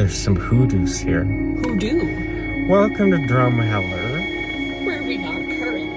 There's some hoodoos here. Hoodoo? Welcome to Drumheller. Where we are currently.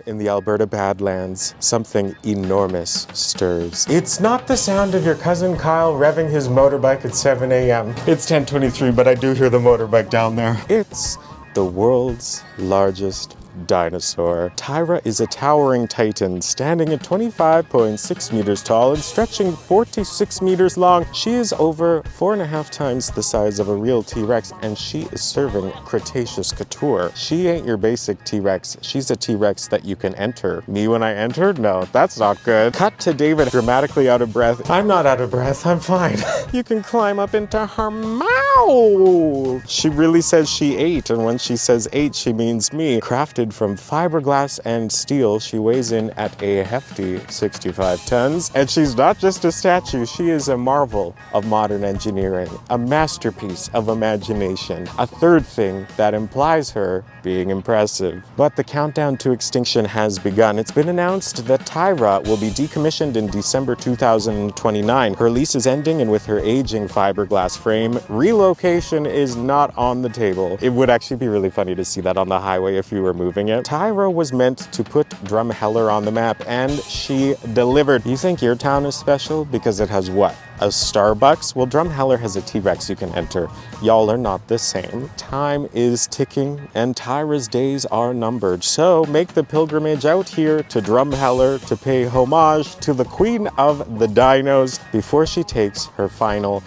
Somewhere in the Alberta Badlands, something enormous stirs. It's not the sound of your cousin Kyle revving his motorbike at 7 a.m. It's 10:23, but I do hear the motorbike down there. It's the world's largest dinosaur. Tyra is a towering titan standing at 25.6 meters tall and stretching 46 meters long. She is over 4.5 times the size of a real T-Rex, and she is serving Cretaceous couture. She ain't your basic T-Rex. She's a T-Rex that you can enter. Me when I entered? No, that's not good. Cut to David dramatically out of breath. I'm not out of breath, I'm fine. You can climb up into her mouth. She really says she ate, and when she says ate, she means me. Crafted from fiberglass and steel, she weighs in at a hefty 65 tons. And she's not just a statue, she is a marvel of modern engineering, a masterpiece of imagination, a third thing that implies her being impressive. But the countdown to extinction has begun. It's been announced that Tyra will be decommissioned in December 2029. Her lease is ending, and with her aging fiberglass frame, relocation is not on the table. It would actually be really funny to see that on the highway if you were moving it. Tyra was meant to put Drumheller on the map, and she delivered. You think your town is special because it has what? A Starbucks? Well, Drumheller has a T-Rex you can enter. Y'all are not the same. Time is ticking, and Tyra's days are numbered. So make the pilgrimage out here to Drumheller to pay homage to the queen of the dinos before she takes her final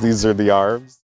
These are the arms.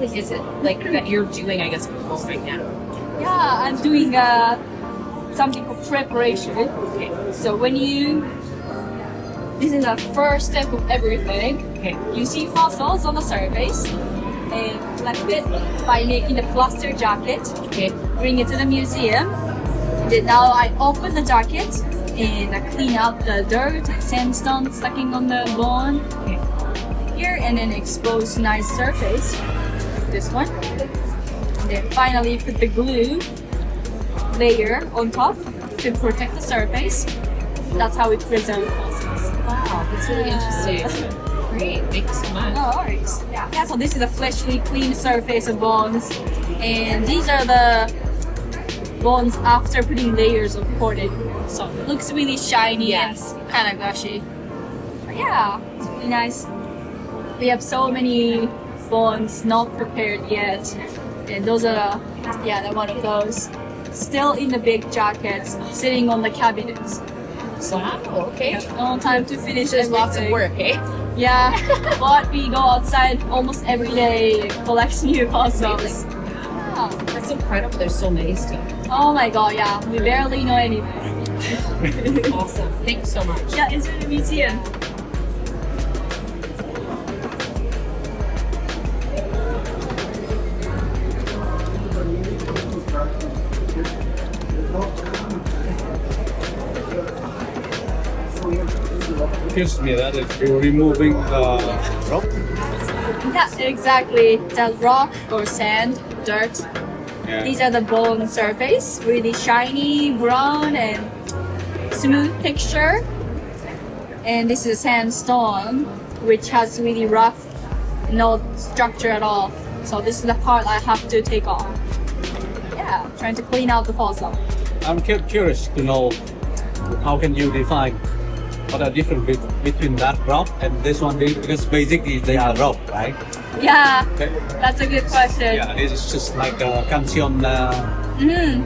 exactly is it like that you're doing, I guess, right now? Yeah, I'm doing something called preparation. Okay. So this is the first step of everything. Okay. You see fossils on the surface and collect it by making the plaster jacket. Okay. Bring it to the museum. Then now I open the jacket and I clean out the dirt and sandstone sticking on the bone here, and then expose nice surface. This one. And then finally put the glue layer on top to protect the surface. That's how we preserve fossils. Wow, that's really interesting. Great, thank you so much. No worries. Yeah, so this is a fleshly, clean surface of bones, and these are the bones after putting layers of coating. So it looks really shiny and kind of gushy. But yeah, it's really nice. We have so many bones not prepared yet, and those are the one of those. Still in the big jackets, sitting on the cabinets. Wow, okay. No time to finish. There's lots of everything. work, eh? Yeah, but we go outside almost every day, collect new fossils. Yeah. That's incredible. There's so many still. Oh my god, yeah, we barely know anything. Awesome. Thank you so much. Yeah, it's in the museum. Excuse me, that is you're removing the rock? Yeah, exactly. The rock or sand, dirt. Yeah. These are the bone surface, really shiny, brown, and smooth texture. And this is sandstone, which has really rough, no structure at all. So this is the part I have to take off. Yeah, trying to clean out the fossil. I'm curious to know how can you define what are different between that rock and this one, because basically they are rock, right? Yeah, Okay. that's a good question. Yeah, it's just like a calcium. Mhm.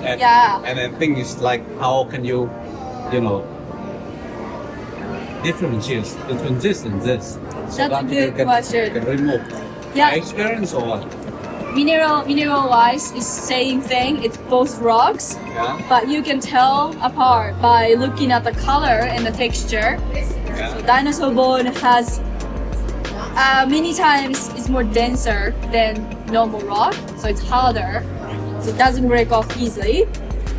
And, Yeah. And the thing is like, how can you differentiate between this and this? So That's a that good you can, question. You can remove. Yeah. My experience or what? Mineral wise, it's same thing. It's both rocks, Yeah. but you can tell apart by looking at the color and the texture. Yeah. Dinosaur bone has many times it's more denser than normal rock, so it's harder, so it doesn't break off easily.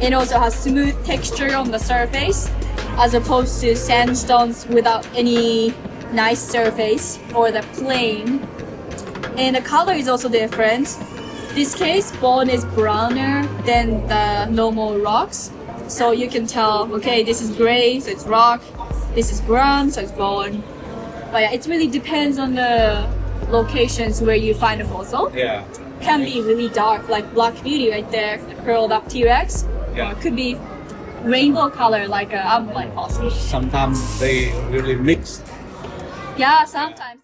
It also has smooth texture on the surface, as opposed to sandstones without any nice surface or the plain. And the color is also different. This case, bone is browner than the normal rocks, so you can tell. Okay, this is gray, so it's rock. This is brown, so it's bone. But yeah, it really depends on the locations where you find a fossil. Yeah. Can be really dark, like Black Beauty right there, the curled up T-Rex. Yeah. Or it could be rainbow color, like a ammonite fossil. Sometimes they really mix. Yeah, sometimes.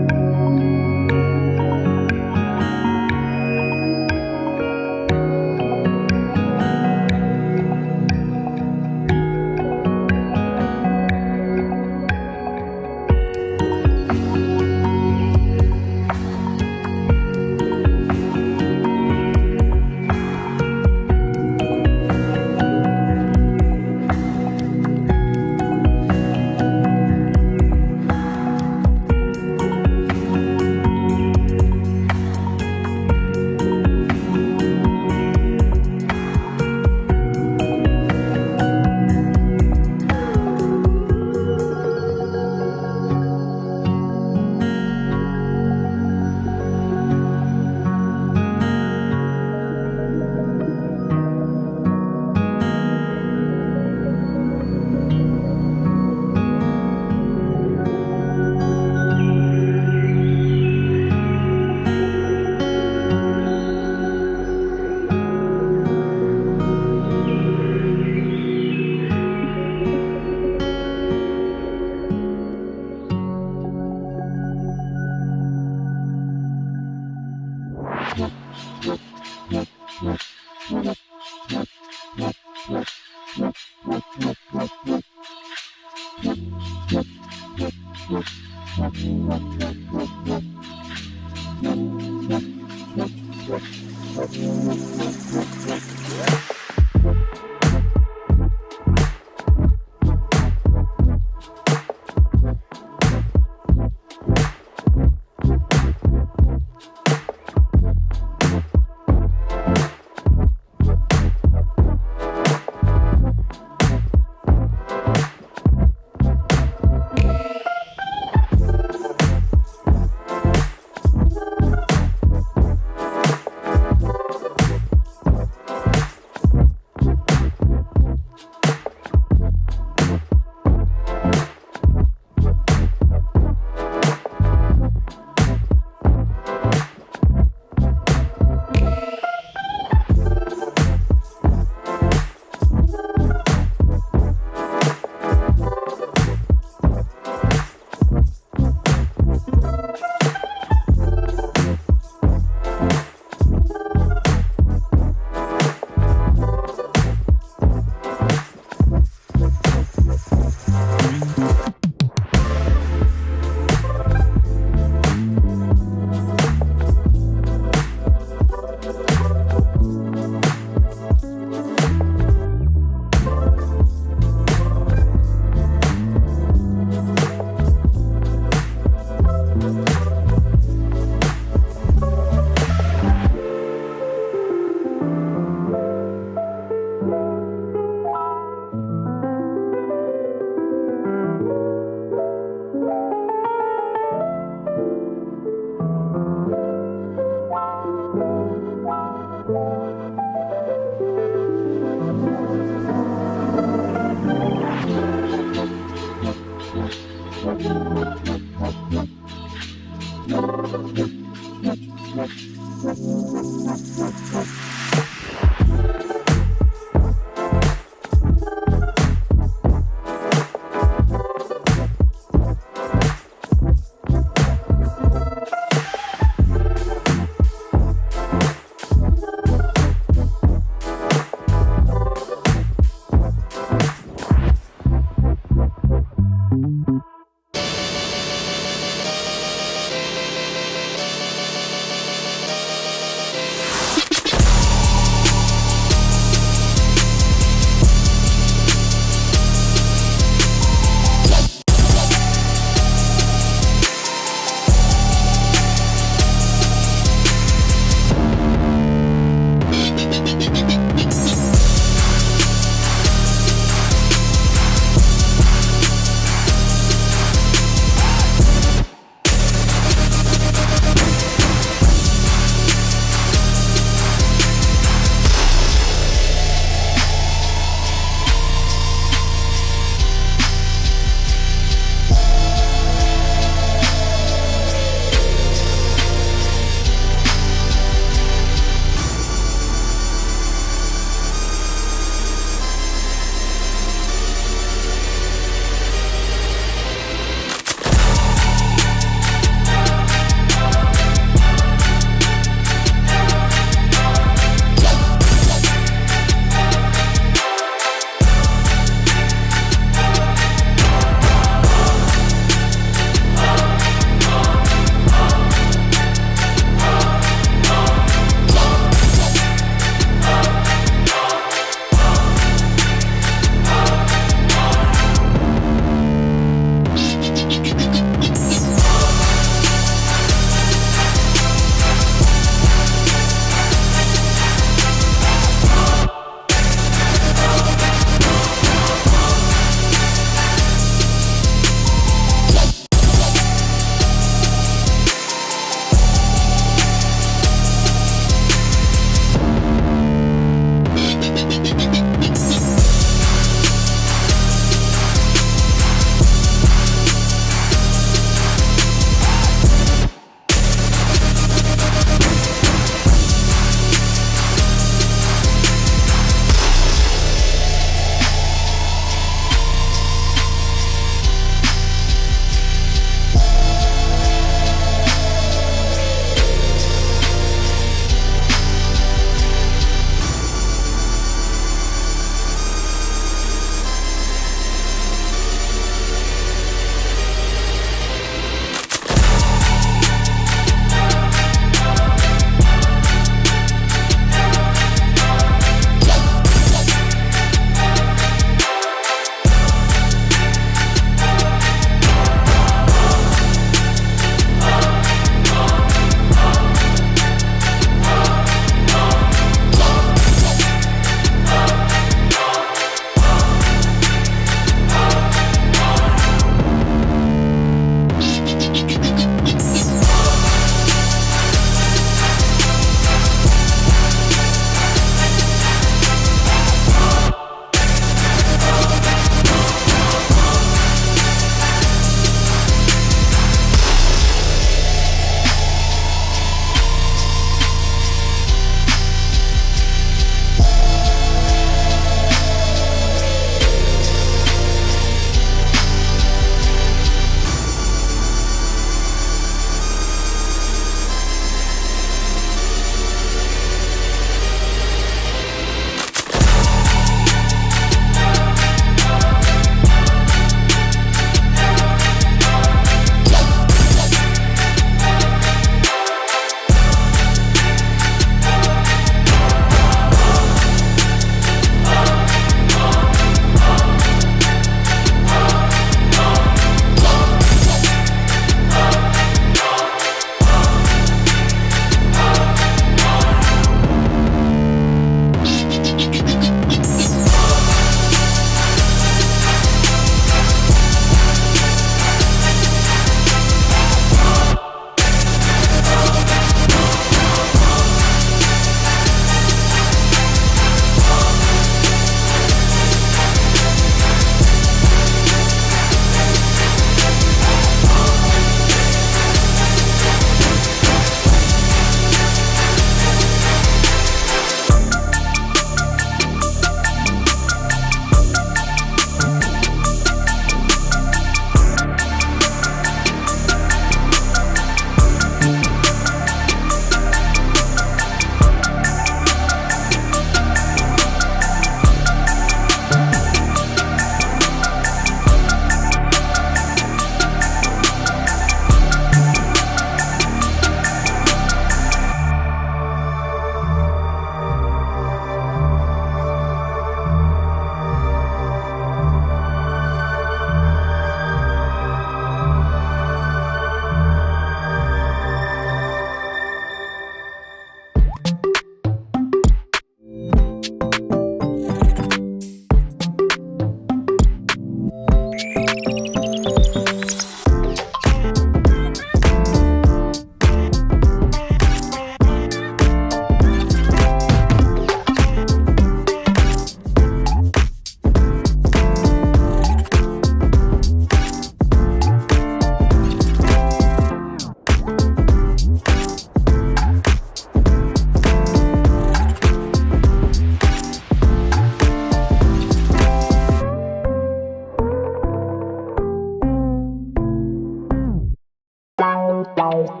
Let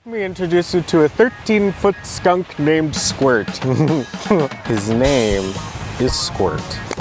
me introduce you to a 13-foot skunk named Squirt. His name is Squirt.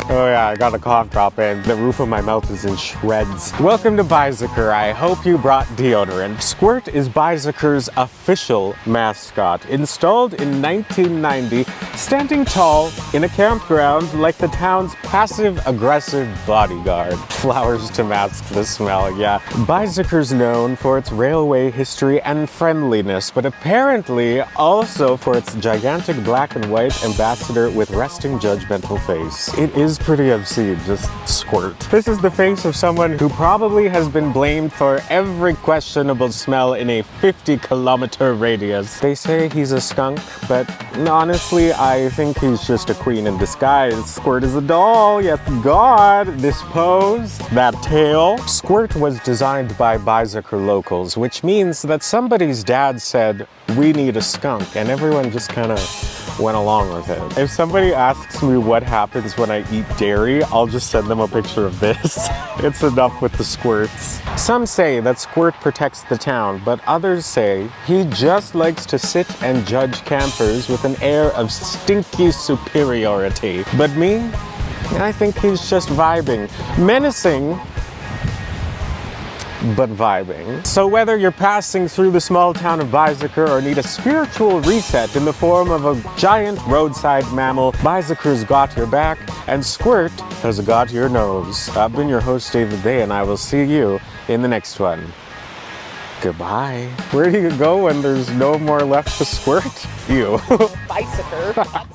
Oh yeah, I got a cough drop and the roof of my mouth is in shreds. Welcome to ཌ. I hope you brought deodorant. Squirt is ཌ's official mascot, installed in 1990, standing tall in a campground like the town's passive-aggressive bodyguard. Flowers to mask the smell, yeah. ཌ's known for its railway history and friendliness, but apparently also for its gigantic black and white ambassador with resting judgmental face. It is pretty obscene, just Squirt. This is the face of someone who probably has been blamed for every questionable smell in a 50-kilometer radius. They say he's a skunk, but honestly, I think he's just a queen in disguise. Squirt is a doll, yes God. This pose, that tail. Squirt was designed by ཌ locals, which means that somebody's dad said, we need a skunk, and everyone just kind of went along with it. If somebody asks me what happens when I eat dairy, I'll just send them a picture of this. It's enough with the squirts. Some say that Squirt protects the town, but others say he just likes to sit and judge campers with an air of stinky superiority. But me, I think he's just vibing. Menacing, but vibing. So whether you're passing through the small town of ཌ or need a spiritual reset in the form of a giant roadside mammal, ཌ's got your back, and Squirt has got your nose. I've been your host, David Day, and I will see you in the next one. Goodbye. Where do you go when there's no more left to squirt? You. Bicycle.